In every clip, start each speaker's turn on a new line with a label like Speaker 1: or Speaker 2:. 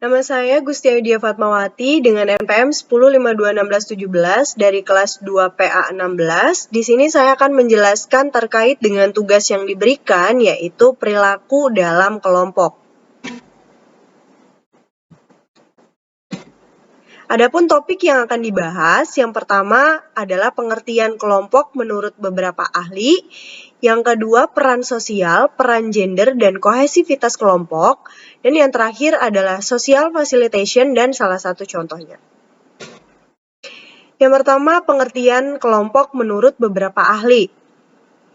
Speaker 1: Nama saya Gustia Widya Fatmawati dengan NPM 10521617 dari kelas 2 PA 16. Di sini saya akan menjelaskan terkait dengan tugas yang diberikan, yaitu perilaku dalam kelompok. Adapun topik yang akan dibahas, yang pertama adalah pengertian kelompok menurut beberapa ahli, yang kedua peran sosial, peran gender, dan kohesivitas kelompok, dan yang terakhir adalah social facilitation dan salah satu contohnya. Yang pertama, pengertian kelompok menurut beberapa ahli.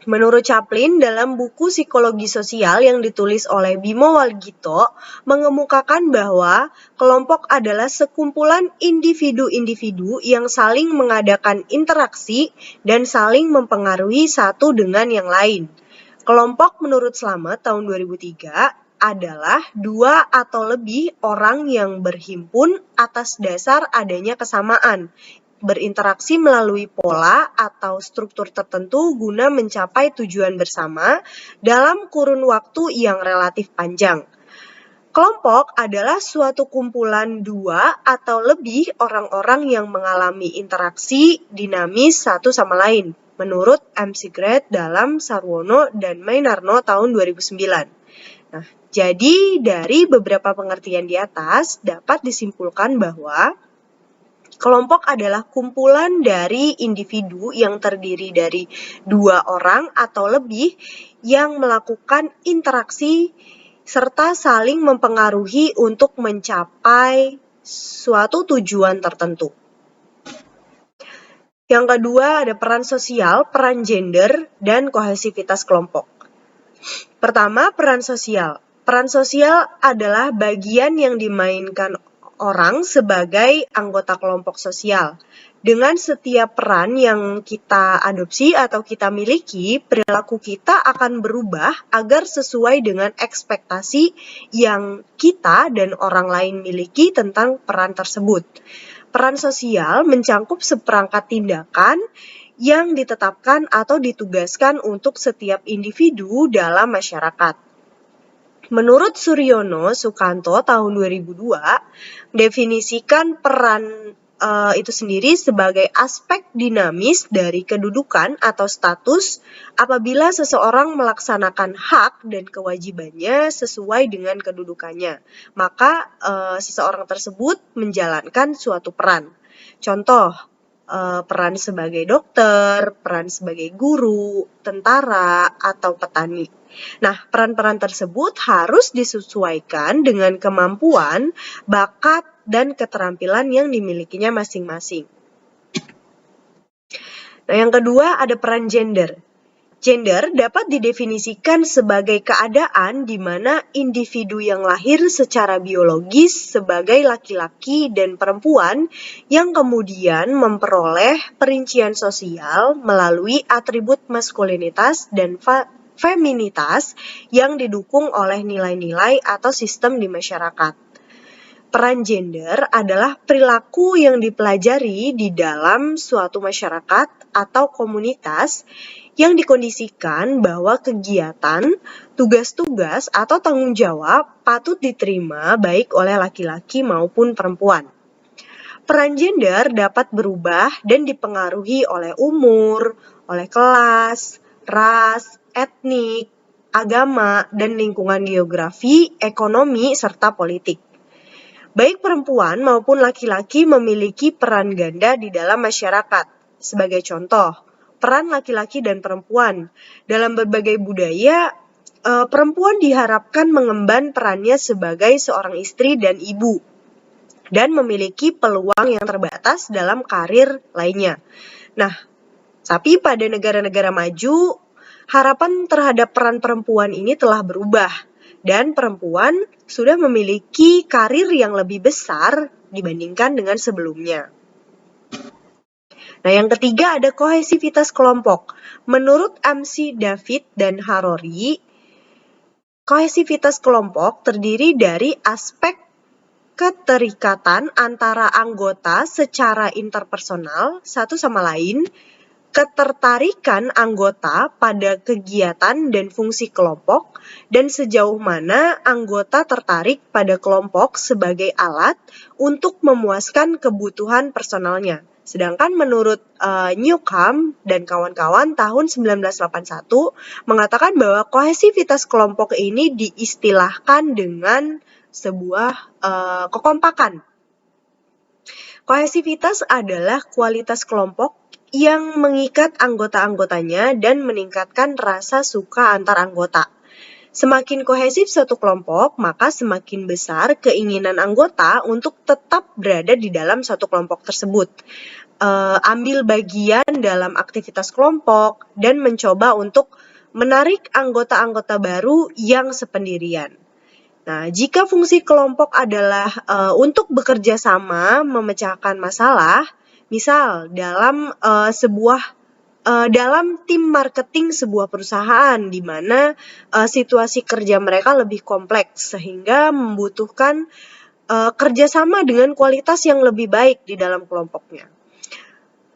Speaker 1: Menurut Chaplin, dalam buku Psikologi Sosial yang ditulis oleh Bimo Walgito, mengemukakan bahwa kelompok adalah sekumpulan individu-individu yang saling mengadakan interaksi dan saling mempengaruhi satu dengan yang lain. Kelompok menurut Slamet tahun 2003 adalah dua atau lebih orang yang berhimpun atas dasar adanya kesamaan, berinteraksi melalui pola atau struktur tertentu guna mencapai tujuan bersama dalam kurun waktu yang relatif panjang. Kelompok adalah suatu kumpulan dua atau lebih orang-orang yang mengalami interaksi dinamis satu sama lain, menurut M. Sigret dalam Sarwono dan Mainarno tahun 2009. Nah, jadi dari beberapa pengertian di atas dapat disimpulkan bahwa kelompok adalah kumpulan dari individu yang terdiri dari dua orang atau lebih yang melakukan interaksi serta saling mempengaruhi untuk mencapai suatu tujuan tertentu. Yang kedua ada peran sosial, peran gender, dan kohesivitas kelompok. Pertama, peran sosial. Peran sosial adalah bagian yang dimainkan orang sebagai anggota kelompok sosial. Dengan setiap peran yang kita adopsi atau kita miliki, perilaku kita akan berubah agar sesuai dengan ekspektasi yang kita dan orang lain miliki tentang peran tersebut. Peran sosial mencangkup seperangkat tindakan yang ditetapkan atau ditugaskan untuk setiap individu dalam masyarakat. Menurut Suryono Sukanto tahun 2002, definisikan peran itu sendiri sebagai aspek dinamis dari kedudukan atau status apabila seseorang melaksanakan hak dan kewajibannya sesuai dengan kedudukannya, maka seseorang tersebut menjalankan suatu peran. Contoh, peran sebagai dokter, peran sebagai guru, tentara, atau petani. Nah, peran-peran tersebut harus disesuaikan dengan kemampuan, bakat, dan keterampilan yang dimilikinya masing-masing. Nah, yang kedua ada peran gender. Gender dapat didefinisikan sebagai keadaan di mana individu yang lahir secara biologis sebagai laki-laki dan perempuan yang kemudian memperoleh perincian sosial melalui atribut maskulinitas dan feminitas yang didukung oleh nilai-nilai atau sistem di masyarakat. Peran gender adalah perilaku yang dipelajari di dalam suatu masyarakat atau komunitas yang dikondisikan bahwa kegiatan, tugas-tugas, atau tanggung jawab patut diterima baik oleh laki-laki maupun perempuan. Peran gender dapat berubah dan dipengaruhi oleh umur, oleh kelas, ras, etnik, agama, dan lingkungan geografi, ekonomi, serta politik. Baik perempuan maupun laki-laki memiliki peran ganda di dalam masyarakat. Sebagai contoh, peran laki-laki dan perempuan. Dalam berbagai budaya, perempuan diharapkan mengemban perannya sebagai seorang istri dan ibu, dan memiliki peluang yang terbatas dalam karir lainnya. Nah, tapi pada negara-negara maju, harapan terhadap peran perempuan ini telah berubah, dan perempuan sudah memiliki karir yang lebih besar dibandingkan dengan sebelumnya. Nah, yang ketiga ada kohesivitas kelompok. Menurut MC David dan Harori, kohesivitas kelompok terdiri dari aspek keterikatan antara anggota secara interpersonal satu sama lain, ketertarikan anggota pada kegiatan dan fungsi kelompok, dan sejauh mana anggota tertarik pada kelompok sebagai alat untuk memuaskan kebutuhan personalnya. Sedangkan menurut Newcomb dan kawan-kawan tahun 1981 mengatakan bahwa kohesivitas kelompok ini diistilahkan dengan sebuah kekompakan. Kohesivitas adalah kualitas kelompok yang mengikat anggota-anggotanya dan meningkatkan rasa suka antar anggota. Semakin kohesif suatu kelompok, maka semakin besar keinginan anggota untuk tetap berada di dalam suatu kelompok tersebut. Ambil bagian dalam aktivitas kelompok dan mencoba untuk menarik anggota-anggota baru yang sependirian. Nah, jika fungsi kelompok adalah untuk bekerja sama memecahkan masalah, misal dalam dalam tim marketing sebuah perusahaan di mana situasi kerja mereka lebih kompleks sehingga membutuhkan kerjasama dengan kualitas yang lebih baik di dalam kelompoknya.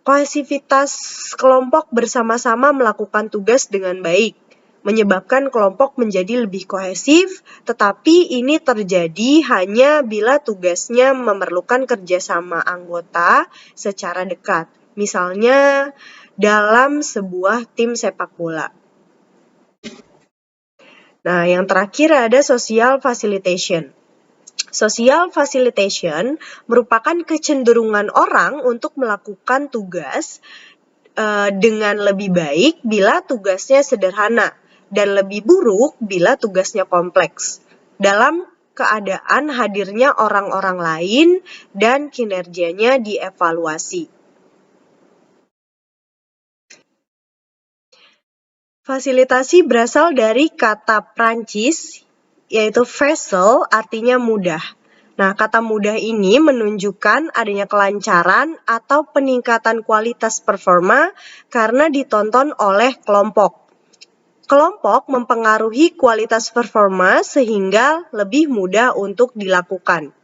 Speaker 1: Kohesivitas kelompok bersama-sama melakukan tugas dengan baik, menyebabkan kelompok menjadi lebih kohesif, tetapi ini terjadi hanya bila tugasnya memerlukan kerjasama anggota secara dekat. Misalnya, dalam sebuah tim sepak bola. Nah, yang terakhir ada social facilitation. Social facilitation merupakan kecenderungan orang untuk melakukan tugas dengan lebih baik bila tugasnya sederhana dan lebih buruk bila tugasnya kompleks. Dalam keadaan hadirnya orang-orang lain dan kinerjanya dievaluasi. Fasilitasi berasal dari kata Prancis, yaitu facile, artinya mudah. Nah, kata mudah ini menunjukkan adanya kelancaran atau peningkatan kualitas performa karena ditonton oleh kelompok. Kelompok mempengaruhi kualitas performa sehingga lebih mudah untuk dilakukan.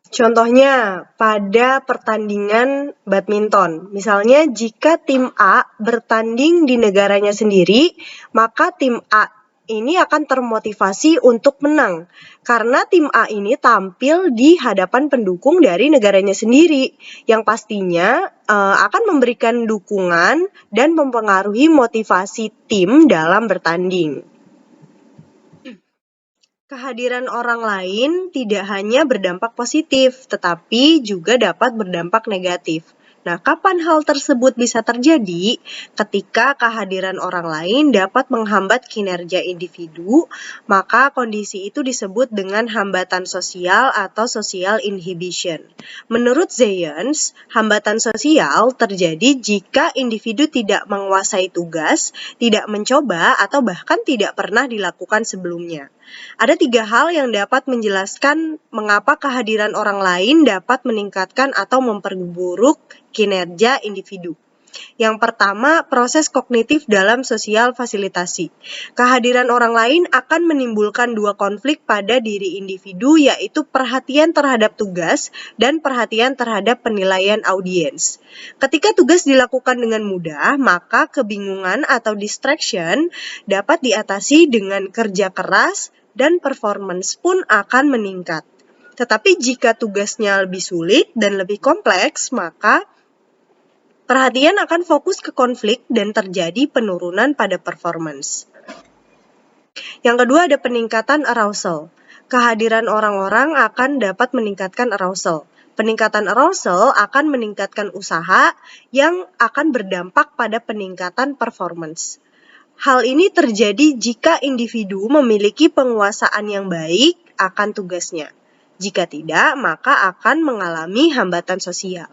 Speaker 1: Contohnya, pada pertandingan badminton. Misalnya, jika tim A bertanding di negaranya sendiri, maka tim A ini akan termotivasi untuk menang. Karena tim A ini tampil di hadapan pendukung dari negaranya sendiri, yang pastinya akan memberikan dukungan dan mempengaruhi motivasi tim dalam bertanding. Kehadiran orang lain tidak hanya berdampak positif, tetapi juga dapat berdampak negatif. Nah, kapan hal tersebut bisa terjadi? Ketika kehadiran orang lain dapat menghambat kinerja individu, maka kondisi itu disebut dengan hambatan sosial atau social inhibition. Menurut Zayens, hambatan sosial terjadi jika individu tidak menguasai tugas, tidak mencoba, atau bahkan tidak pernah dilakukan sebelumnya. Ada 3 hal yang dapat menjelaskan mengapa kehadiran orang lain dapat meningkatkan atau memperburuk kinerja individu. Yang pertama, proses kognitif dalam sosial fasilitasi. Kehadiran orang lain akan menimbulkan 2 konflik pada diri individu, yaitu perhatian terhadap tugas dan perhatian terhadap penilaian audiens. Ketika tugas dilakukan dengan mudah, maka kebingungan atau distraction dapat diatasi dengan kerja keras dan performance pun akan meningkat. Tetapi jika tugasnya lebih sulit dan lebih kompleks, maka perhatian akan fokus ke konflik dan terjadi penurunan pada performance. Yang kedua ada peningkatan arousal. Kehadiran orang-orang akan dapat meningkatkan arousal. Peningkatan arousal akan meningkatkan usaha yang akan berdampak pada peningkatan performance. Hal ini terjadi jika individu memiliki penguasaan yang baik akan tugasnya. Jika tidak, maka akan mengalami hambatan sosial.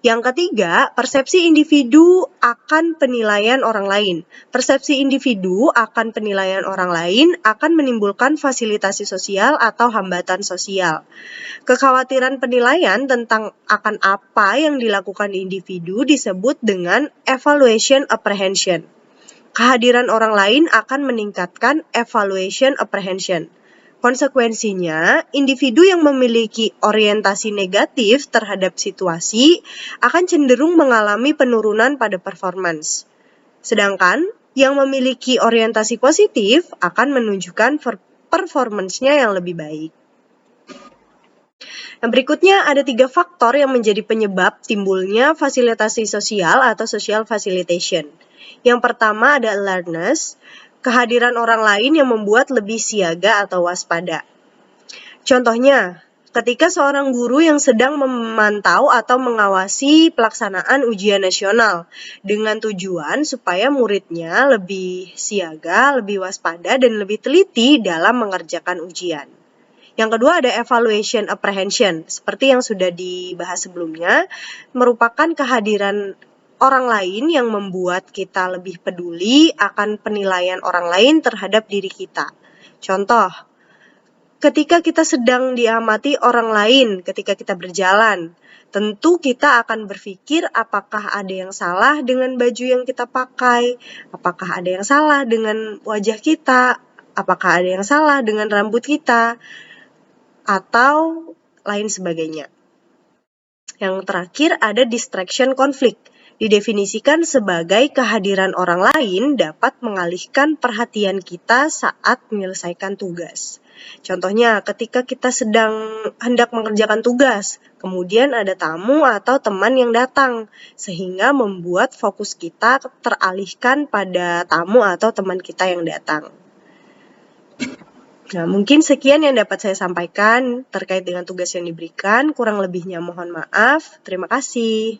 Speaker 1: Yang ketiga, persepsi individu akan penilaian orang lain. Persepsi individu akan penilaian orang lain akan menimbulkan fasilitasi sosial atau hambatan sosial. Kekhawatiran penilaian tentang akan apa yang dilakukan individu disebut dengan evaluation apprehension. Kehadiran orang lain akan meningkatkan evaluation apprehension. Konsekuensinya, individu yang memiliki orientasi negatif terhadap situasi akan cenderung mengalami penurunan pada performance. Sedangkan yang memiliki orientasi positif akan menunjukkan performance-nya yang lebih baik. Nah, berikutnya ada 3 faktor yang menjadi penyebab timbulnya fasilitasi sosial atau social facilitation. Yang pertama ada alertness, kehadiran orang lain yang membuat lebih siaga atau waspada. Contohnya, ketika seorang guru yang sedang memantau atau mengawasi pelaksanaan ujian nasional dengan tujuan supaya muridnya lebih siaga, lebih waspada, dan lebih teliti dalam mengerjakan ujian. Yang kedua ada evaluation apprehension, seperti yang sudah dibahas sebelumnya, merupakan kehadiran orang lain yang membuat kita lebih peduli akan penilaian orang lain terhadap diri kita. Contoh, ketika kita sedang diamati orang lain ketika kita berjalan, tentu kita akan berpikir apakah ada yang salah dengan baju yang kita pakai, apakah ada yang salah dengan wajah kita, apakah ada yang salah dengan rambut kita, atau lain sebagainya. Yang terakhir ada distraction conflict. Didefinisikan sebagai kehadiran orang lain dapat mengalihkan perhatian kita saat menyelesaikan tugas. Contohnya, ketika kita sedang hendak mengerjakan tugas, kemudian ada tamu atau teman yang datang, sehingga membuat fokus kita teralihkan pada tamu atau teman kita yang datang. Nah, mungkin sekian yang dapat saya sampaikan terkait dengan tugas yang diberikan. Kurang lebihnya mohon maaf. Terima kasih.